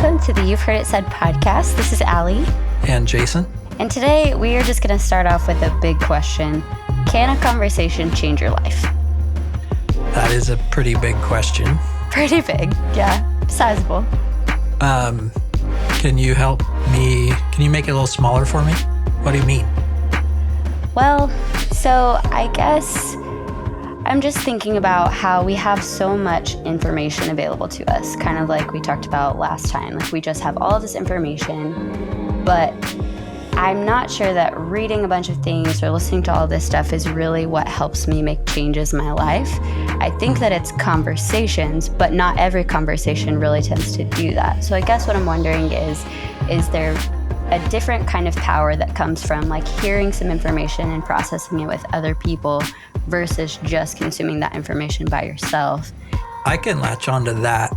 Welcome to the You've Heard It Said podcast. This is Allie. And Jason. And today we are just going to start off with a big question. Can a conversation change your life? That is a pretty big question. Pretty big, yeah. Sizable. Can you help me? Can you make it a little smaller for me? What do you mean? Well, so I guess I'm just thinking about how we have so much information available to us, kind of like we talked about last time. Like we just have all of this information, but I'm not sure that reading a bunch of things or listening to all this stuff is really what helps me make changes in my life. I think that it's conversations, but not every conversation really tends to do that. So I guess what I'm wondering is there a different kind of power that comes from like hearing some information and processing it with other people versus just consuming that information by yourself? I can latch onto that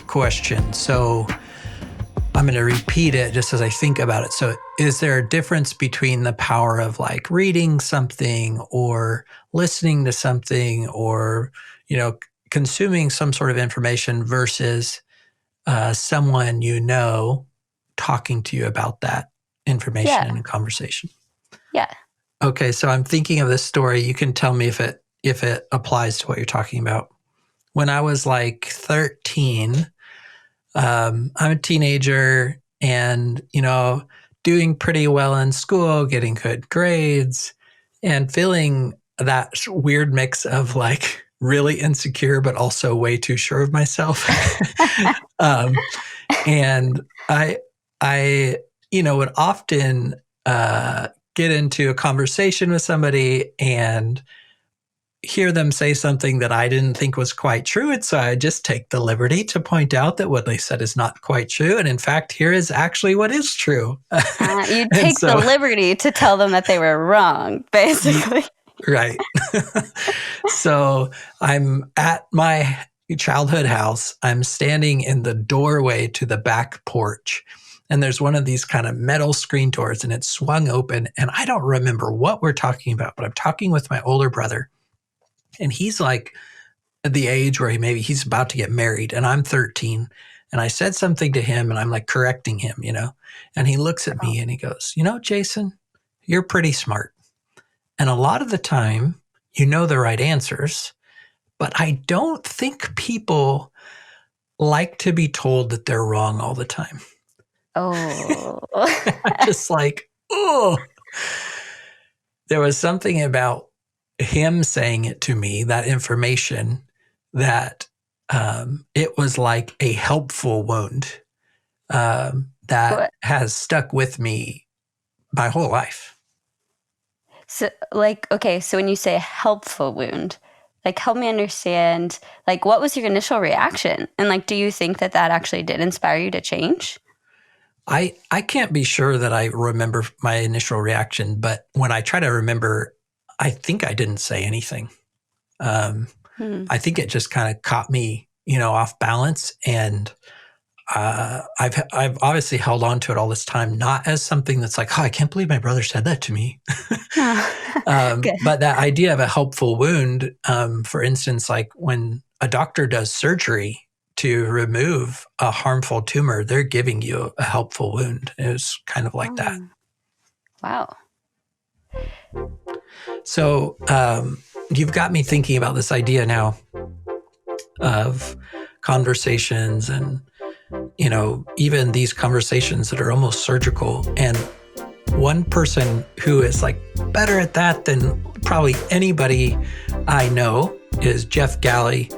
question. So I'm going to repeat it just as I think about it. So is there a difference between the power of like reading something or listening to something or, consuming some sort of information versus someone talking to you about that information in a conversation? Yeah. Okay, so I'm thinking of this story. You can tell me if it applies to what you're talking about. When I was like 13, I'm a teenager and, doing pretty well in school, getting good grades, and feeling that weird mix of like really insecure, but also way too sure of myself. And I would often get into a conversation with somebody and hear them say something that I didn't think was quite true. And so I just take the liberty to point out that what they said is not quite true. And in fact, here is actually what is true. You take the liberty to tell them that they were wrong, basically. Right. So I'm at my childhood house. I'm standing in the doorway to the back porch. And there's one of these kind of metal screen doors and it's swung open. And I don't remember what we're talking about, but I'm talking with my older brother. And he's like at the age where he's about to get married. And I'm 13. And I said something to him and I'm like correcting him, And he looks at me and he goes, Jason, you're pretty smart. And a lot of the time, you know the right answers. But I don't think people like to be told that they're wrong all the time. Oh. Just like, oh. There was something about him saying it to me, that information, that it was like a helpful wound that has stuck with me my whole life. So so when you say helpful wound, like help me understand, like what was your initial reaction? And like, do you think that actually did inspire you to change? I can't be sure that I remember my initial reaction, but when I try to remember, I think I didn't say anything. I think it just kind of caught me, off balance. And I've obviously held on to it all this time, not as something that's like, oh, I can't believe my brother said that to me. But that idea of a helpful wound, for instance, like when a doctor does surgery to remove a harmful tumor, they're giving you a helpful wound. It was kind of like that. Wow. So you've got me thinking about this idea now of conversations and, even these conversations that are almost surgical. And one person who is like better at that than probably anybody I know is Jeff Galley.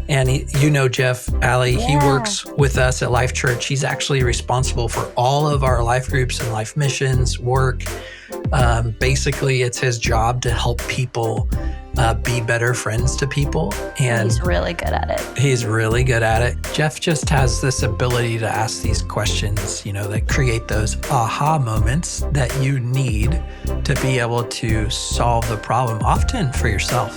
And Jeff, Allie, He works with us at Life.Church. He's actually responsible for all of our life groups and life missions work. Basically, it's his job to help people be better friends to people. And he's really good at it. He's really good at it. Jeff just has this ability to ask these questions, that create those aha moments that you need to be able to solve the problem, often for yourself.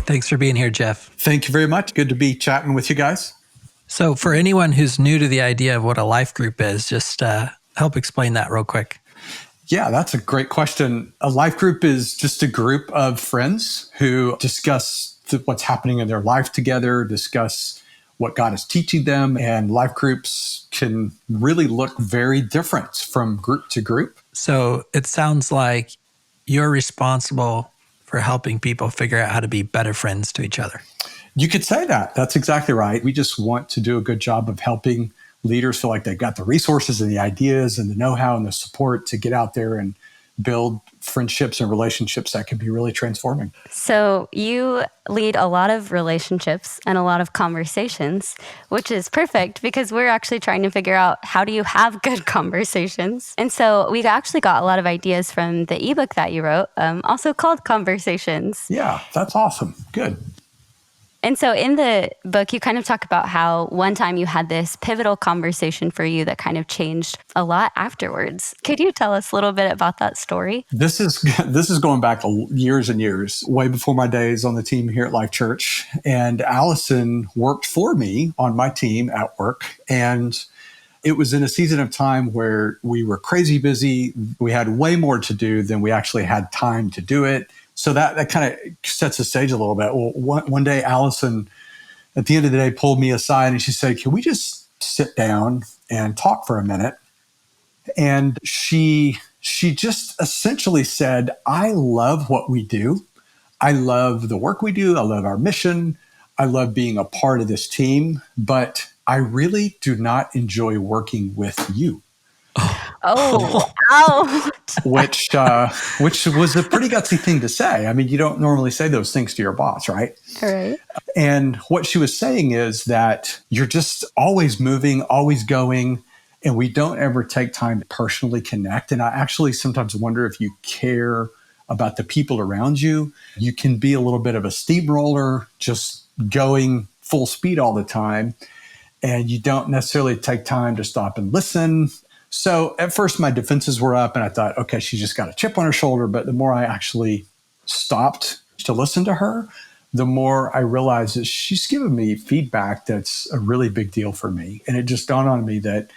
Thanks for being here, Jeff. Thank you very much. Good to be chatting with you guys. So for anyone who's new to the idea of what a life group is, just help explain that real quick. Yeah, that's a great question. A life group is just a group of friends who discuss what's happening in their life together, discuss what God is teaching them. And life groups can really look very different from group to group. So it sounds like you're responsible for helping people figure out how to be better friends to each other. You could say that. That's exactly right. We just want to do a good job of helping leaders feel like they've got the resources and the ideas and the know-how and the support to get out there and build friendships and relationships that can be really transforming. So you lead a lot of relationships and a lot of conversations, which is perfect because we're actually trying to figure out how do you have good conversations. And so we actually got a lot of ideas from the ebook that you wrote, also called Conversations. Yeah, that's awesome. Good. And so in the book, you kind of talk about how one time you had this pivotal conversation for you that kind of changed a lot afterwards. Could you tell us a little bit about that story? This is going back years and years, way before my days on the team here at Life.Church. And Allison worked for me on my team at work. And it was in a season of time where we were crazy busy. We had way more to do than we actually had time to do it. So that kind of sets the stage a little bit. Well, one day, Allison, at the end of the day, pulled me aside and she said, "Can we just sit down and talk for a minute?" And she just essentially said, "I love what we do. I love the work we do. I love our mission. I love being a part of this team, but I really do not enjoy working with you." Oh, ouch. Which was a pretty gutsy thing to say. I mean, you don't normally say those things to your boss, right? All right. And what she was saying is that you're just always moving, always going, and we don't ever take time to personally connect. And I actually sometimes wonder if you care about the people around you. You can be a little bit of a steamroller, just going full speed all the time, and you don't necessarily take time to stop and listen. So at first my defenses were up and I thought, okay, she's just got a chip on her shoulder. But the more I actually stopped to listen to her, the more I realized that she's given me feedback that's a really big deal for me. And it just dawned on me that,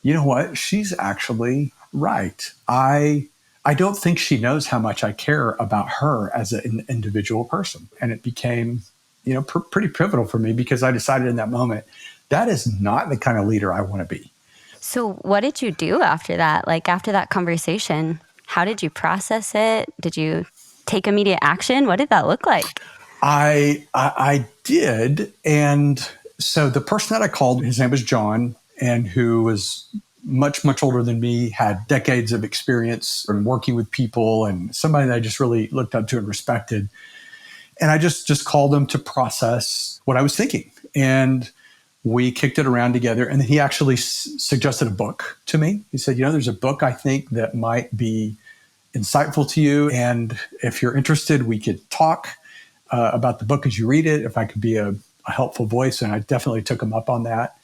you know what, she's actually right. I don't think she knows how much I care about her as an individual person. And it became, pretty pivotal for me because I decided in that moment, that is not the kind of leader I want to be. So what did you do after that? Like after that conversation, how did you process it? Did you take immediate action? What did that look like? I did. And so the person that I called, his name was John, and who was much, much older than me, had decades of experience in working with people and somebody that I just really looked up to and respected. And I just called him to process what I was thinking. And we kicked it around together. And then he actually suggested a book to me. He said, there's a book I think that might be insightful to you. And if you're interested, we could talk about the book as you read it, if I could be a helpful voice. And I definitely took him up on that.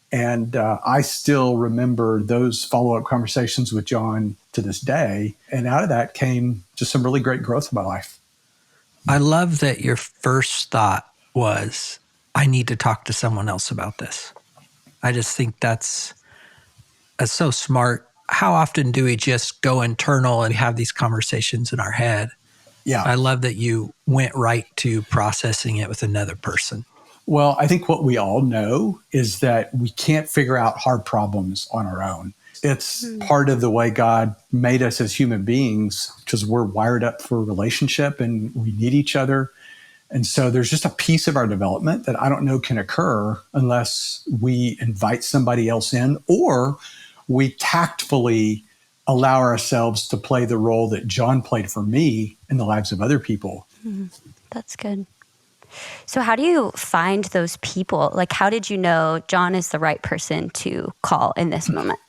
And I still remember those follow-up conversations with John to this day. And out of that came just some really great growth in my life. I love that your first thought was, I need to talk to someone else about this. I just think that's so smart. How often do we just go internal and have these conversations in our head? Yeah. I love that you went right to processing it with another person. Well, I think what we all know is that we can't figure out hard problems on our own. It's part of the way God made us as human beings because we're wired up for relationship and we need each other. And so there's just a piece of our development that I don't know can occur unless we invite somebody else in or we tactfully allow ourselves to play the role that John played for me in the lives of other people. That's good. So how do you find those people? Like, how did you know John is the right person to call in this moment?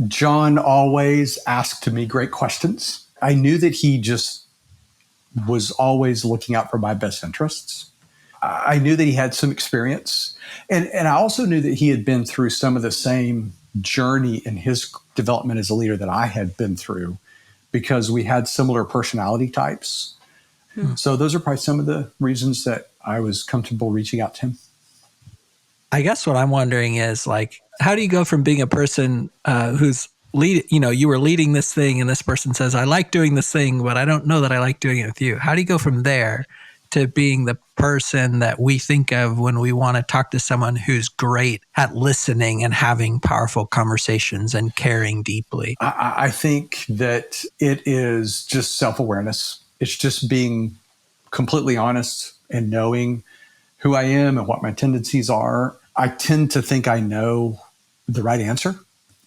John always asked me great questions. I knew that he just was always looking out for my best interests. I knew that he had some experience. And I also knew that he had been through some of the same journey in his development as a leader that I had been through because we had similar personality types. So those are probably some of the reasons that I was comfortable reaching out to him. I guess what I'm wondering is how do you go from being a person who's you were leading this thing and this person says, I like doing this thing, but I don't know that I like doing it with you. How do you go from there to being the person that we think of when we want to talk to someone who's great at listening and having powerful conversations and caring deeply? I think that it is just self-awareness. It's just being completely honest and knowing who I am and what my tendencies are. I tend to think I know the right answer,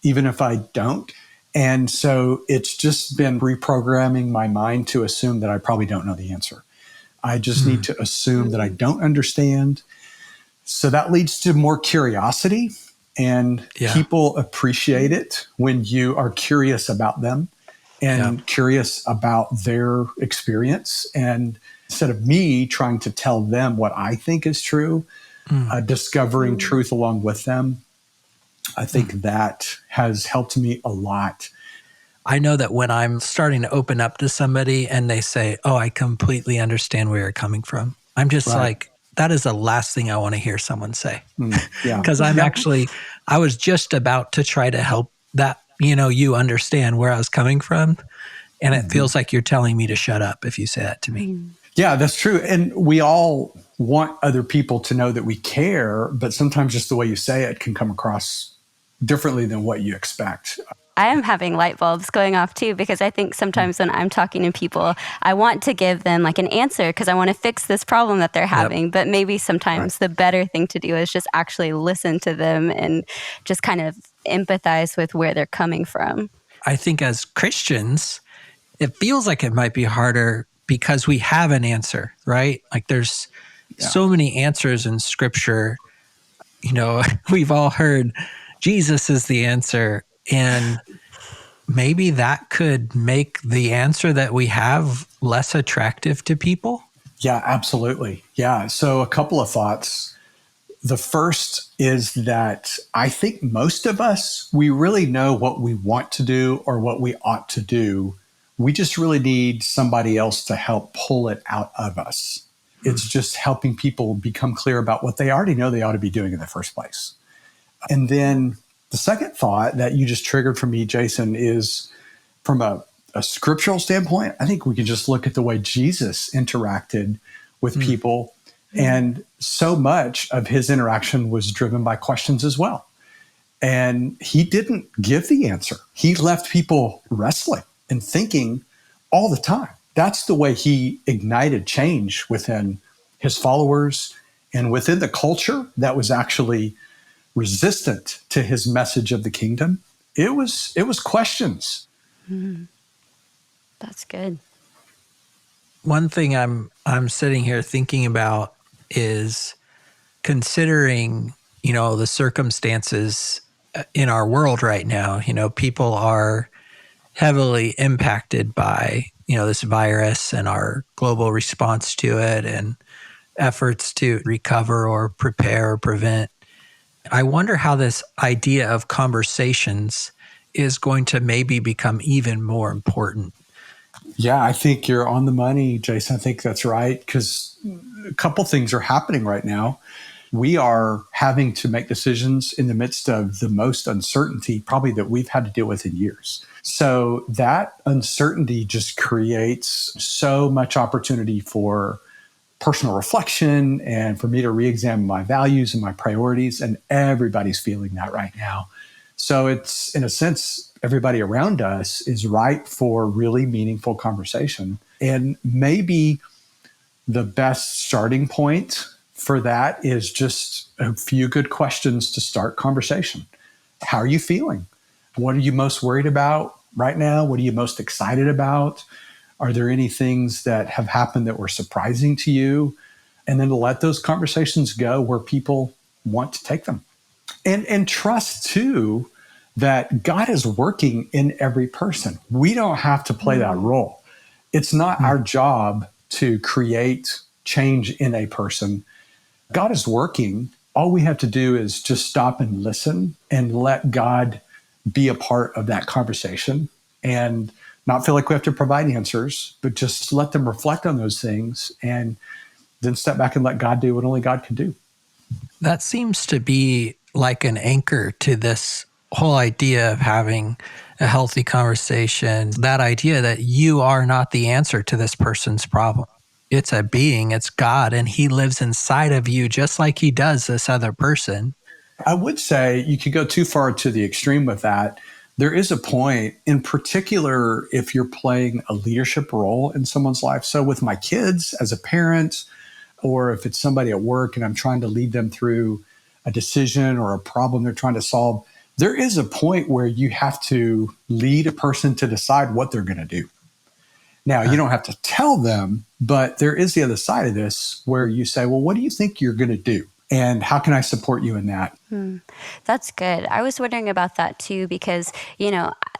even if I don't. And so it's just been reprogramming my mind to assume that I probably don't know the answer. I just need to assume that I don't understand. So that leads to more curiosity, and people appreciate it when you are curious about them and curious about their experience. And instead of me trying to tell them what I think is true, discovering truth along with them, I think that has helped me a lot. I know that when I'm starting to open up to somebody and they say, oh, I completely understand where you're coming from, I'm just like, that is the last thing I want to hear someone say. Because I was just about to try to help that, you understand where I was coming from. And it feels like you're telling me to shut up if you say that to me. Yeah, that's true. And we all want other people to know that we care, but sometimes just the way you say it can come across differently than what you expect. I am having light bulbs going off too, because I think sometimes when I'm talking to people, I want to give them like an answer because I want to fix this problem that they're having. But maybe sometimes the better thing to do is just actually listen to them and just kind of empathize with where they're coming from. I think as Christians, it feels like it might be harder because we have an answer, right? Like there's so many answers in Scripture. We've all heard Jesus is the answer. And maybe that could make the answer that we have less attractive to people. Yeah, absolutely. Yeah. So a couple of thoughts. The first is that I think most of us, we really know what we want to do or what we ought to do. We just really need somebody else to help pull it out of us. It's just helping people become clear about what they already know they ought to be doing in the first place. And then the second thought that you just triggered for me, Jason, is from a scriptural standpoint, I think we can just look at the way Jesus interacted with people. And so much of his interaction was driven by questions as well. And he didn't give the answer. He left people wrestling and thinking all the time. That's the way he ignited change within his followers and within the culture that was actually resistant to his message of the kingdom. It was questions. That's good. One thing I'm sitting here thinking about is considering, the circumstances in our world right now. People are heavily impacted by, this virus and our global response to it and efforts to recover or prepare or prevent. I wonder how this idea of conversations is going to maybe become even more important. Yeah, I think you're on the money, Jason. I think that's right, because a couple things are happening right now. We are having to make decisions in the midst of the most uncertainty probably that we've had to deal with in years. So that uncertainty just creates so much opportunity for personal reflection and for me to re-examine my values and my priorities. And everybody's feeling that right now. So it's, in a sense, everybody around us is ripe for really meaningful conversation. And maybe the best starting point for that is just a few good questions to start conversation. How are you feeling? What are you most worried about right now? What are you most excited about? Are there any things that have happened that were surprising to you? And then to let those conversations go where people want to take them. And trust, too, that God is working in every person. We don't have to play that role. It's not our job to create change in a person. God is working. All we have to do is just stop and listen and let God be a part of that conversation and not feel like we have to provide answers, but just let them reflect on those things and then step back and let God do what only God can do. That seems to be like an anchor to this whole idea of having a healthy conversation, that idea that you are not the answer to this person's problem. It's a being, it's God, and he lives inside of you just like he does this other person. I would say you could go too far to the extreme with that. There is a point, in particular, if you're playing a leadership role in someone's life. So with my kids as a parent, or if it's somebody at work and I'm trying to lead them through a decision or a problem they're trying to solve, there is a point where you have to lead a person to decide what they're going to do. Now, you don't have to tell them, but there is the other side of this where you say, well, what do you think you're going to do? And how can I support you in that? That's good. I was wondering about that too, because,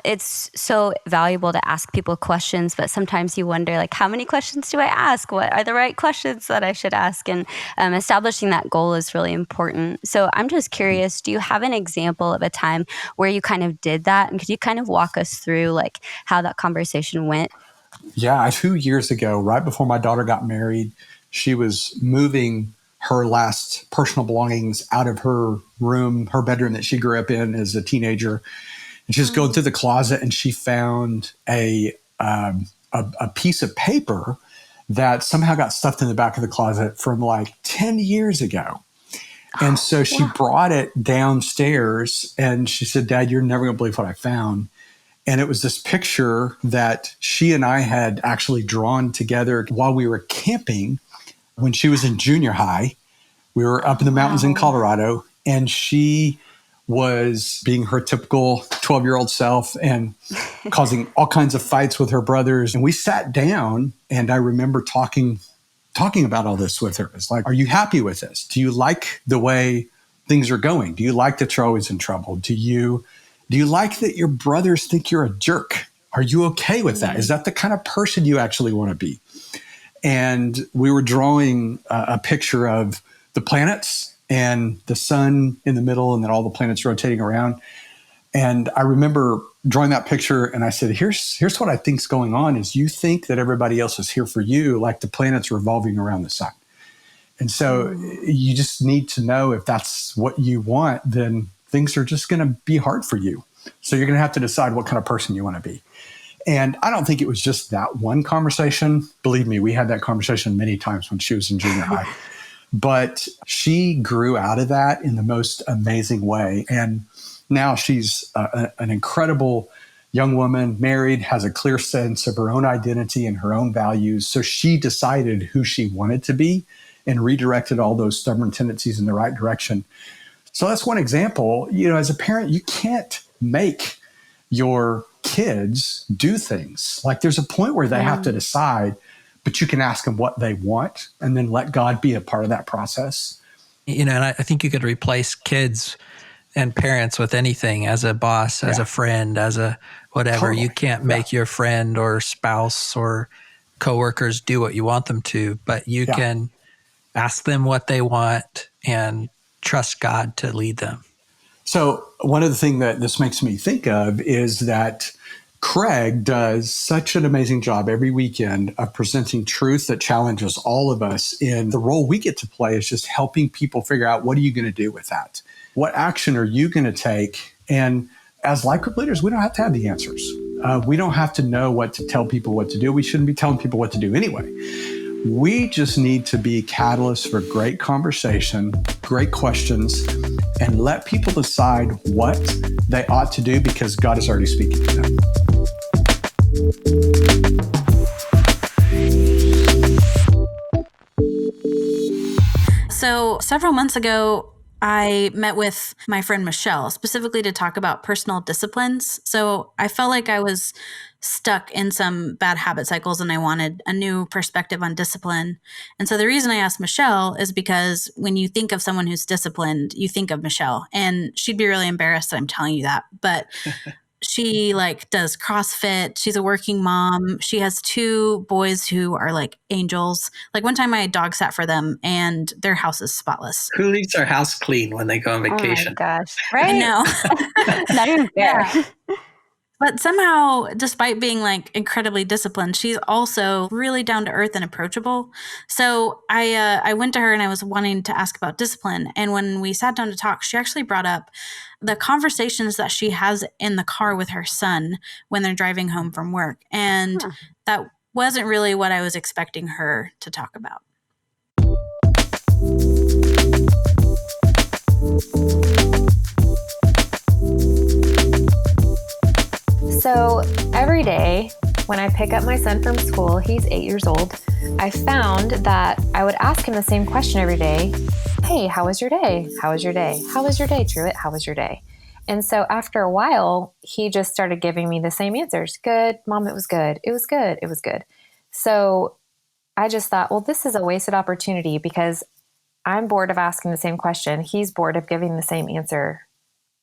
it's so valuable to ask people questions, but sometimes you wonder, like, how many questions do I ask? What are the right questions that I should ask? And establishing that goal is really important. So I'm just curious, do you have an example of a time where you kind of did that? And could you kind of walk us through like how that conversation went? Yeah, 2 years ago, right before my daughter got married, she was moving her last personal belongings out of her room, her bedroom that she grew up in as a teenager. And she was going through the closet and she found a piece of paper that somehow got stuffed in the back of the closet from like 10 years ago. And so she brought it downstairs and she said, Dad, you're never going to believe what I found. And it was this picture that she and I had actually drawn together while we were camping when she was in junior high. We were up in the mountains in Colorado, and she was being her typical 12-year-old self and causing all kinds of fights with her brothers. And we sat down, and I remember talking about all this with her. It's like, are you happy with this? Do you like the way things are going? Do you like that you're always in trouble? Do you like that your brothers think you're a jerk? Are you okay with that? Is that the kind of person you actually want to be? And we were drawing a picture of the planets and the sun in the middle, and then all the planets rotating around. And I remember drawing that picture, and I said, here's what I think's going on is you think that everybody else is here for you, like the planets revolving around the sun. And so you just need to know if that's what you want, then things are just going to be hard for you. So you're going to have to decide what kind of person you want to be. And I don't think it was just that one conversation. Believe me, we had that conversation many times when she was in junior high. But she grew out of that in the most amazing way. And now she's an incredible young woman, married, has a clear sense of her own identity and her own values. So she decided who she wanted to be and redirected all those stubborn tendencies in the right direction. So that's one example. As a parent, you can't make your kids do things. Like there's a point where they have to decide, but you can ask them what they want and then let God be a part of that process. And I think you could replace kids and parents with anything, as a boss, as a friend, as a whatever. Totally. You can't make your friend or spouse or coworkers do what you want them to, but you can ask them what they want and trust God to lead them. So one of the things that this makes me think of is that Craig does such an amazing job every weekend of presenting truth that challenges all of us. And the role we get to play is just helping people figure out, what are you going to do with that? What action are you going to take? And as life group leaders, we don't have to have the answers. We don't have to know what to tell people what to do. We shouldn't be telling people what to do anyway. We just need to be catalysts for great conversation, great questions, and let people decide what they ought to do because God is already speaking to them. So several months ago, I met with my friend Michelle specifically to talk about personal disciplines. So I felt like I was stuck in some bad habit cycles and I wanted a new perspective on discipline. And so the reason I asked Michelle is because when you think of someone who's disciplined, you think of Michelle, and she'd be really embarrassed that I'm telling you that. But she does CrossFit. She's a working mom. She has 2 boys who are like angels. Like one time I dog sat for them and their house is spotless. Who leaves their house clean when they go on vacation? Oh my gosh. Right? I know. Not even fair. Yeah. But somehow, despite being like incredibly disciplined, she's also really down to earth and approachable. So I went to her and I was wanting to ask about discipline. And when we sat down to talk, she actually brought up the conversations that she has in the car with her son when they're driving home from work. And that wasn't really what I was expecting her to talk about. So every day when I pick up my son from school, he's 8 years old, I found that I would ask him the same question every day. Hey, how was your day? How was your day? How was your day, Truett? How was your day? And so after a while, he just started giving me the same answers. Good, Mom, it was good. It was good. It was good. So I just thought, well, this is a wasted opportunity because I'm bored of asking the same question. He's bored of giving the same answer.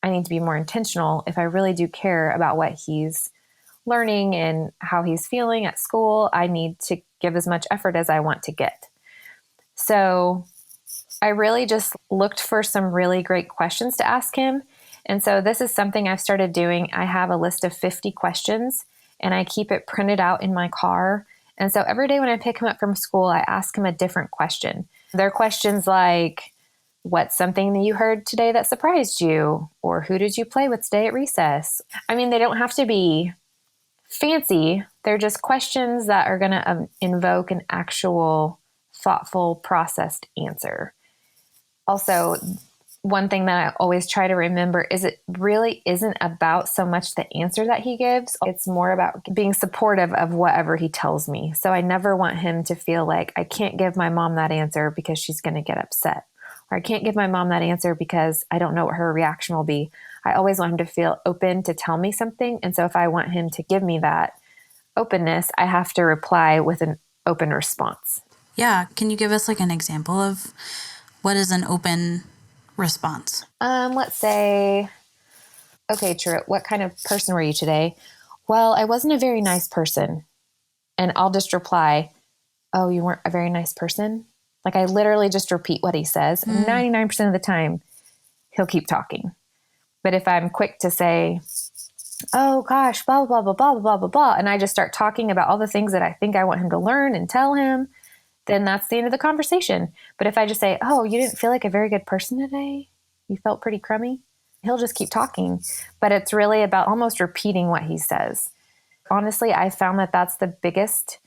I need to be more intentional if I really do care about what he's learning and how he's feeling at school. I need to give as much effort as I want to get. So I really just looked for some really great questions to ask him. And so this is something I've started doing. I have a list of 50 questions and I keep it printed out in my car. And so every day when I pick him up from school, I ask him a different question. They're questions like, what's something that you heard today that surprised you? Or who did you play with today at recess? I mean, they don't have to be fancy. They're just questions that are going to invoke an actual, thoughtful, processed answer. Also, one thing that I always try to remember is it really isn't about so much the answer that he gives. It's more about being supportive of whatever he tells me. So I never want him to feel like I can't give my mom that answer because she's going to get upset. Or I can't give my mom that answer because I don't know what her reaction will be. I always want him to feel open to tell me something. And so if I want him to give me that openness, I have to reply with an open response. Yeah. Can you give us like an example of what is an open response? Let's say, okay, Truett, what kind of person were you today? Well, I wasn't a very nice person. And I'll just reply, oh, you weren't a very nice person? Like I literally just repeat what he says. 99% of the time, he'll keep talking. But if I'm quick to say, oh gosh, blah, blah, blah, blah, blah, blah, blah, and I just start talking about all the things that I think I want him to learn and tell him, then that's the end of the conversation. But if I just say, oh, you didn't feel like a very good person today? You felt pretty crummy? He'll just keep talking. But it's really about almost repeating what he says. Honestly, I found that that's the biggest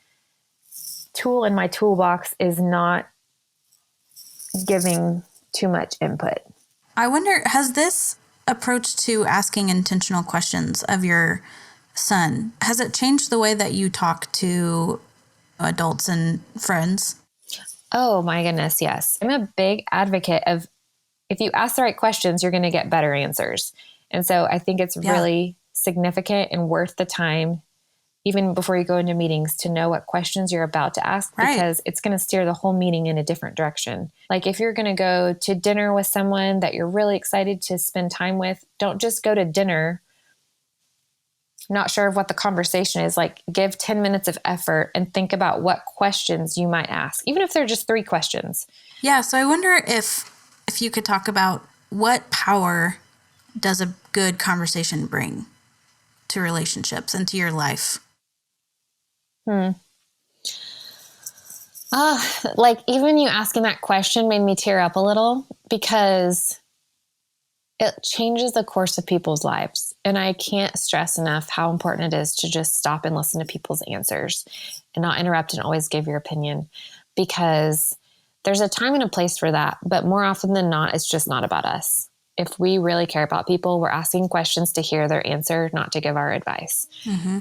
tool in my toolbox is not giving too much input. I wonder, has this approach to asking intentional questions of your son, has it changed the way that you talk to adults and friends? Oh my goodness, yes. I'm a big advocate of if you ask the right questions, you're going to get better answers. And so I think it's really significant and worth the time, even before you go into meetings, to know what questions you're about to ask, because it's going to steer the whole meeting in a different direction. Like if you're going to go to dinner with someone that you're really excited to spend time with, don't just go to dinner not sure of what the conversation is. Like give 10 minutes of effort and think about what questions you might ask, even if they're just 3 questions. Yeah. So I wonder if you could talk about what power does a good conversation bring to relationships and to your life? Like even you asking that question made me tear up a little because it changes the course of people's lives. And I can't stress enough how important it is to just stop and listen to people's answers and not interrupt and always give your opinion, because there's a time and a place for that. But more often than not, it's just not about us. If we really care about people, we're asking questions to hear their answer, not to give our advice. Mm-hmm.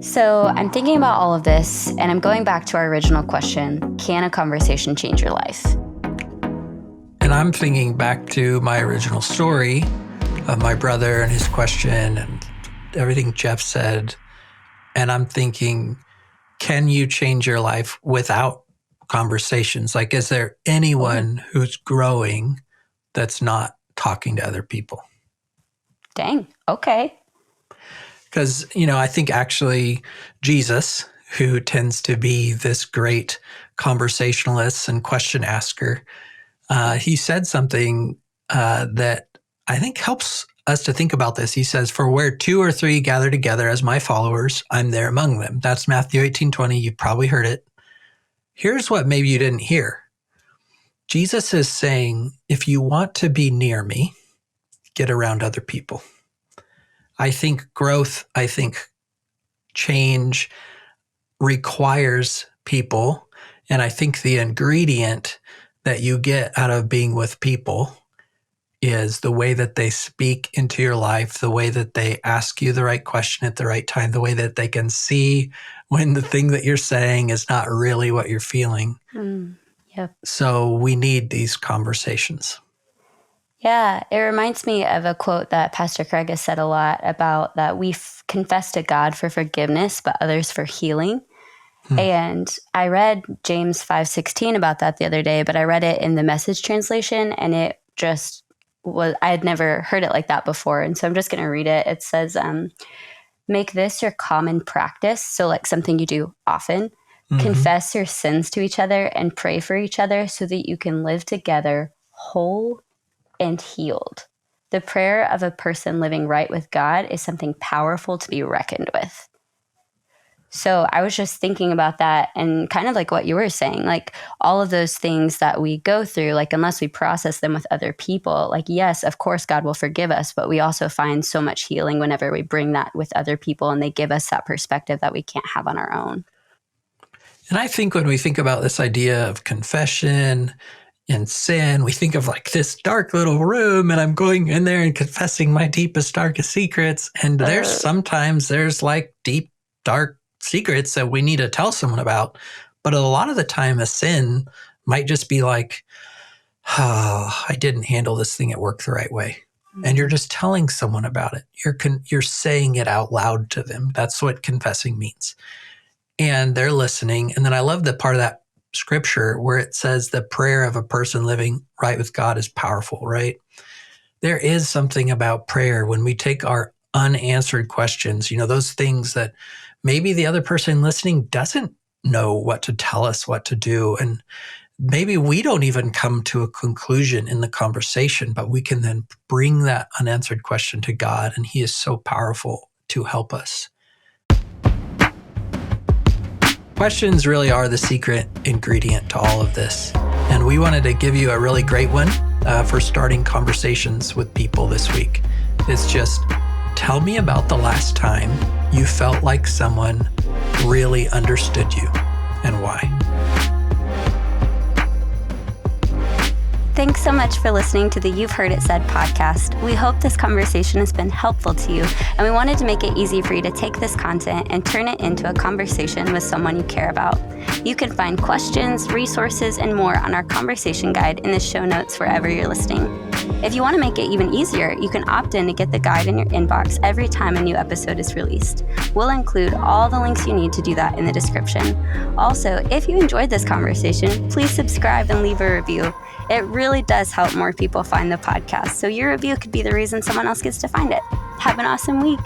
So I'm thinking about all of this, and I'm going back to our original question, can a conversation change your life? And I'm thinking back to my original story of my brother and his question and everything Jeff said. And I'm thinking, can you change your life without conversations? Like, is there anyone who's growing that's not talking to other people? Dang, okay. Because, I think actually Jesus, who tends to be this great conversationalist and question asker, he said something that I think helps us to think about this. He says, for where 2 or 3 gather together as my followers, I'm there among them. That's Matthew 18:20. You've probably heard it. Here's what maybe you didn't hear. Jesus is saying, if you want to be near me, get around other people. I think growth, I think change requires people. And I think the ingredient that you get out of being with people is the way that they speak into your life, the way that they ask you the right question at the right time, the way that they can see when the thing that you're saying is not really what you're feeling. Yep. So we need these conversations. Yeah, it reminds me of a quote that Pastor Craig has said a lot about that we confess to God for forgiveness, but others for healing. And I read James 5:16 about that the other day, but I read it in the Message translation, and it just was, I had never heard it like that before. And so I'm just going to read it. It says, make this your common practice. So like something you do often. Confess your sins to each other and pray for each other so that you can live together whole and healed. The prayer of a person living right with God is something powerful to be reckoned with. So I was just thinking about that, and kind of like what you were saying, like all of those things that we go through, like unless we process them with other people, like, yes, of course, God will forgive us, but we also find so much healing whenever we bring that with other people and they give us that perspective that we can't have on our own. And I think when we think about this idea of confession and sin, we think of like this dark little room and I'm going in there and confessing my deepest, darkest secrets. And there's like deep, dark secrets that we need to tell someone about. But a lot of the time, a sin might just be like, oh, I didn't handle this thing at work the right way. And you're just telling someone about it. You're saying it out loud to them. That's what confessing means. And they're listening. And then I love the part of that scripture where it says the prayer of a person living right with God is powerful, right? There is something about prayer when we take our unanswered questions, those things that maybe the other person listening doesn't know what to tell us, what to do. And maybe we don't even come to a conclusion in the conversation, but we can then bring that unanswered question to God, and He is so powerful to help us. Questions really are the secret ingredient to all of this. And we wanted to give you a really great one for starting conversations with people this week. It's just, tell me about the last time you felt like someone really understood you and why. Thanks so much for listening to the You've Heard It Said podcast. We hope this conversation has been helpful to you, and we wanted to make it easy for you to take this content and turn it into a conversation with someone you care about. You can find questions, resources, and more on our conversation guide in the show notes wherever you're listening. If you want to make it even easier, you can opt in to get the guide in your inbox every time a new episode is released. We'll include all the links you need to do that in the description. Also, if you enjoyed this conversation, please subscribe and leave a review. It really does help more people find the podcast, so your review could be the reason someone else gets to find it. Have an awesome week.